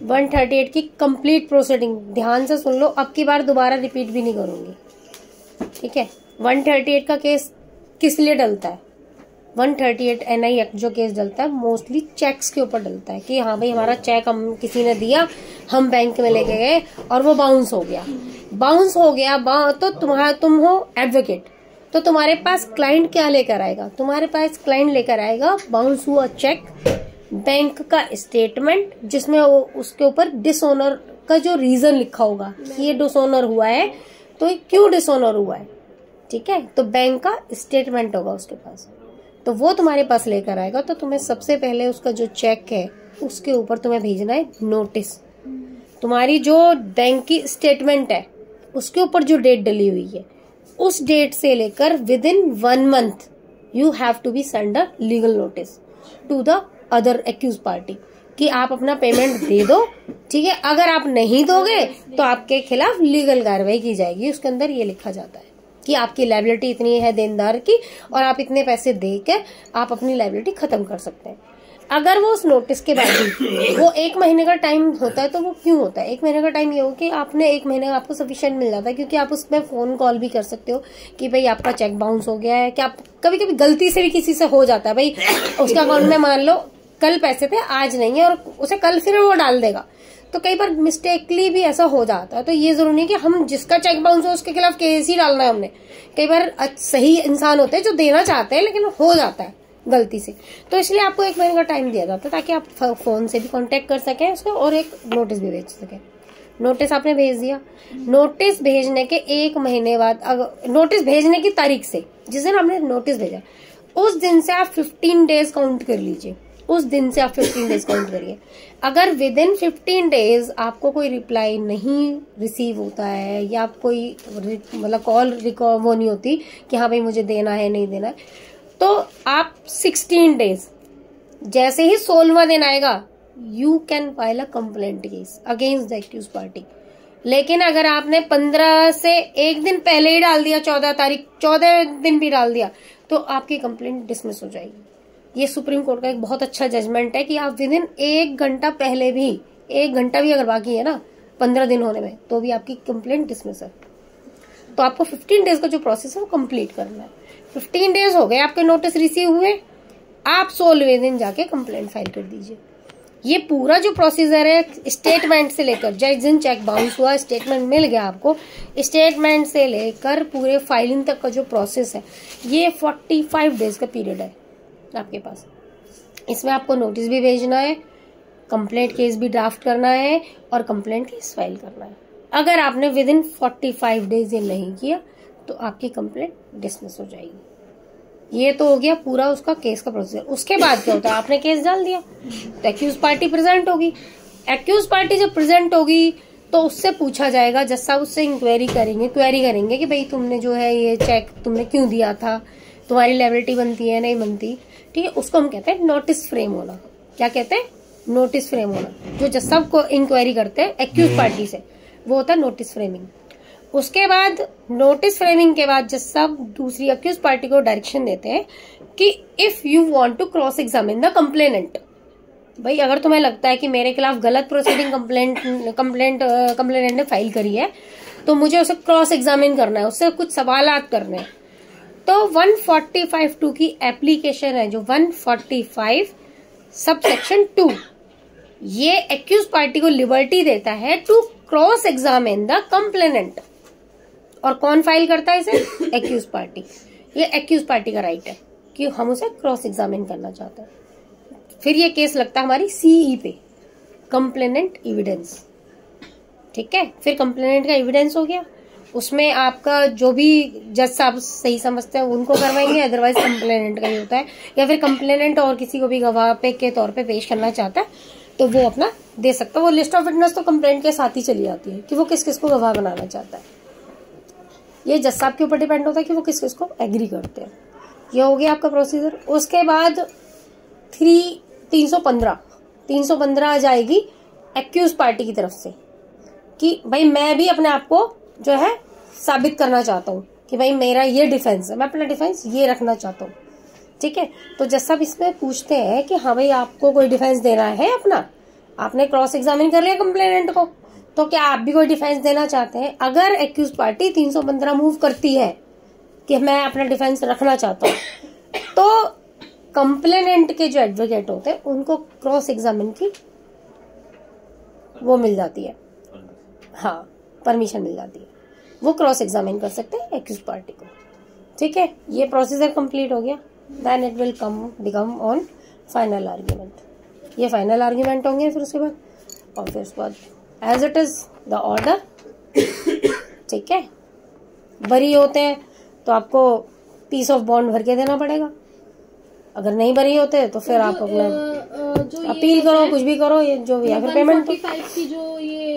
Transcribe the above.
138 की complete proceeding, ध्यान से सुन लो, अब की बार दोबारा रिपीट भी नहीं करूंगी, ठीक है। 138 का केस किस लिए डलता है? 138 NI एक्ट जो केस डलता है मोस्टली चेक्स के ऊपर डलता है कि हाँ भाई हमारा चेक हम किसी ने दिया, हम बैंक में लेके गए और वो बाउंस हो गया। तो तुम हो एडवोकेट, तो तुम्हारे पास क्लाइंट क्या लेकर आएगा? तुम्हारे पास क्लाइंट लेकर आएगा बाउंस हुआ चेक, बैंक का स्टेटमेंट जिसमें उसके ऊपर डिसऑनर का जो रीजन लिखा होगा कि ये डिसऑनर हुआ है, तो ये क्यों डिसऑनर हुआ है, ठीक है। तो बैंक का स्टेटमेंट होगा उसके पास, तो वो तुम्हारे पास लेकर आएगा। तो तुम्हें सबसे पहले उसका जो चेक है उसके ऊपर तुम्हें भेजना है नोटिस। तुम्हारी जो बैंक की स्टेटमेंट है उसके ऊपर जो डेट डली हुई है उस डेट से लेकर within 1 month you have to be send a legal notice to the other accuse party कि आप अपना पेमेंट दे दो, ठीक है। अगर आप नहीं दोगे तो आपके खिलाफ लीगल कार्रवाई की जाएगी। उसके अंदर ये लिखा जाता है कि आपकी लायबिलिटी इतनी है देनदार की और आप इतने पैसे दे के आप अपनी लायबिलिटी खत्म कर सकते हैं। अगर वो उस नोटिस के बाद भी वो 1 महीने का टाइम होता है, तो वो क्यों होता है? 1 महीने का टाइम ये हो कि आपने 1 महीने का आपको सफिशिएंट मिल जाता है, क्योंकि आप उसमें फोन कॉल भी कर सकते हो कि भाई आपका चेक बाउंस हो गया है। क्या कभी कभी गलती से भी किसी से हो जाता है, भाई उसका अकाउंट में मान लो कल पैसे थे आज नहीं है और उसे कल फिर वो डाल देगा, तो कई बार मिस्टेकली भी ऐसा हो जाता है। तो ये जरूरी नहीं कि हम जिसका चेक बाउंस हो उसके खिलाफ केस ही डालना है हमने। कई बार सही इंसान होते हैं जो देना चाहते हैं लेकिन हो जाता है गलती से, तो इसलिए आपको 1 महीने का टाइम दिया जाता है ताकि आप फोन से भी कांटेक्ट कर सकें उसको और एक नोटिस भी भेज सकें। नोटिस आपने भेज दिया, नोटिस भेजने के 1 महीने बाद, नोटिस भेजने की तारीख से, जिस दिन आपने नोटिस भेजा उस दिन से आप 15 डेज काउंट कर लीजिए। उस दिन से आप 15 डेज काउंट करिए। अगर विद इन 15 डेज आपको कोई रिप्लाई नहीं रिसीव होता है या कोई मतलब कॉल वो नहीं होती कि हाँ भाई मुझे देना है नहीं देना है, तो आप 16 डेज, जैसे ही 16वां दिन आएगा you can file a complaint case against the accuse party. लेकिन अगर आपने 15 से 1 दिन पहले ही डाल दिया, 14 दिन भी डाल दिया, तो आपकी कंप्लेंट डिसमिस हो जाएगी। ये सुप्रीम कोर्ट का एक बहुत अच्छा जजमेंट है कि आप विद इन 1 घंटा पहले भी, 1 घंटा भी अगर बाकी है ना 15 दिन होने में, तो भी आपकी कंप्लेंट डिसमिस है। तो आपको 15 डेज का जो प्रोसेस है वो कंप्लीट करना है। 15 डेज हो गए आपके नोटिस रिसीव हुए, आप 16वें दिन जाके कंप्लेंट फाइल कर दीजिए। ये पूरा जो प्रोसीजर है स्टेटमेंट से लेकर, जिस दिन चेक बाउंस हुआ स्टेटमेंट मिल गया आपको, स्टेटमेंट से लेकर पूरे फाइलिंग तक का जो प्रोसेस है ये 45 डेज का पीरियड है आपके पास। इसमें आपको नोटिस भी भेजना है, कंप्लेंट केस भी ड्राफ्ट करना है और कंप्लेंट केस फाइल करना है। अगर आपने विद इन 45 डेज ये नहीं किया तो आपकी कंप्लेंट डिसमिस हो जाएगी। ये तो हो गया पूरा उसका केस का प्रोसीजर। उसके बाद क्या होता है, आपने केस डाल दिया तो एक्यूज पार्टी प्रेजेंट होगी। एक्यूज पार्टी जब प्रेजेंट होगी तो उससे पूछा जाएगा, जज साहब उससे इंक्वायरी करेंगे कि भाई तुमने जो है ये चेक तुमने क्यों दिया था, तुम्हारी लायबिलिटी बनती है नहीं बनती, ठीक है। उसको हम कहते हैं नोटिस फ्रेम होना। क्या कहते हैं? नोटिस फ्रेम होना। जो जज साहब को इंक्वायरी करते हैं एक्यूज पार्टी से, वो होता है नोटिस फ्रेमिंग। उसके बाद नोटिस फ्रेमिंग के बाद जज साहब दूसरी एक्यूज पार्टी को डायरेक्शन देते हैं कि if you want to cross examine the complainant, भाई अगर तुम्हें लगता है कि मेरे खिलाफ गलत प्रोसीडिंग कंप्लेनेंट ने फाइल करी है तो मुझे उसे क्रॉस एग्जामिन करना है, उससे कुछ सवालात करने हैं, तो 145(2) की एप्लीकेशन है जो 145 सबसेक्शन 2, ये एक्यूज पार्टी को लिबर्टी देता है to cross examine the complainant. और कौन फाइल करता है इसे? Accuse party. ये एक्यूज पार्टी का राइट है कि हम उसे क्रॉस एग्जामिन करना चाहते हैं। फिर ये केस लगता है हमारी CE पे, कंप्लेनेंट एविडेंस, ठीक है। फिर कंप्लेनेंट का एविडेंस हो गया, उसमें आपका जो भी जज साहब सही समझते हैं उनको करवाएंगे, अदरवाइज कंप्लेनेंट का ही होता है। या फिर कंप्लेनेंट और किसी को भी गवाह पे के तौर पे पेश करना चाहता है तो वो अपना दे सकता है। वो लिस्ट ऑफ विटनेस तो कंप्लेंट के साथ ही चली जाती है कि वो किस किस को गवाह बनाना चाहता है। ये जज साहब के ऊपर डिपेंड होता है कि वो किस किस को एग्री करते हैं। ये हो गया आपका प्रोसीजर। उसके बाद 315 आ जाएगी एक्यूज पार्टी की तरफ से कि भाई मैं भी अपने आप को जो है साबित करना चाहता हूँ कि भाई मेरा ये डिफेंस है, मैं अपना डिफेंस ये रखना चाहता हूँ, ठीक है। तो जज साहब इसमें पूछते हैं कि हाँ भाई आपको कोई डिफेंस देना है अपना, आपने क्रॉस एग्जामिन कर लिया कंप्लेनेंट को, तो क्या आप भी कोई डिफेंस देना चाहते हैं? अगर एक्यूज पार्टी 315 मूव करती है कि मैं अपना डिफेंस रखना चाहता हूँ, तो कंप्लेनेंट के जो एडवोकेट होते हैं उनको क्रॉस एग्जामिन की वो मिल जाती है, हाँ, परमिशन मिल जाती है, वो क्रॉस एग्जामिन कर सकते हैं एक्यूज पार्टी को। ठीक है, ये प्रोसीजर कंप्लीट हो गया। Then it will become on final argument. ये फाइनल आर्ग्यूमेंट होंगे फिर उसके बाद, और फिर उसके बाद as it is the order. ठीक है, बरी होते हैं तो आपको पीस ऑफ बॉन्ड भर के देना पड़ेगा, अगर नहीं बरी होते तो फिर आप अपना अपील करो, कुछ भी करो, ये जो या फिर पेमेंट। की जो ये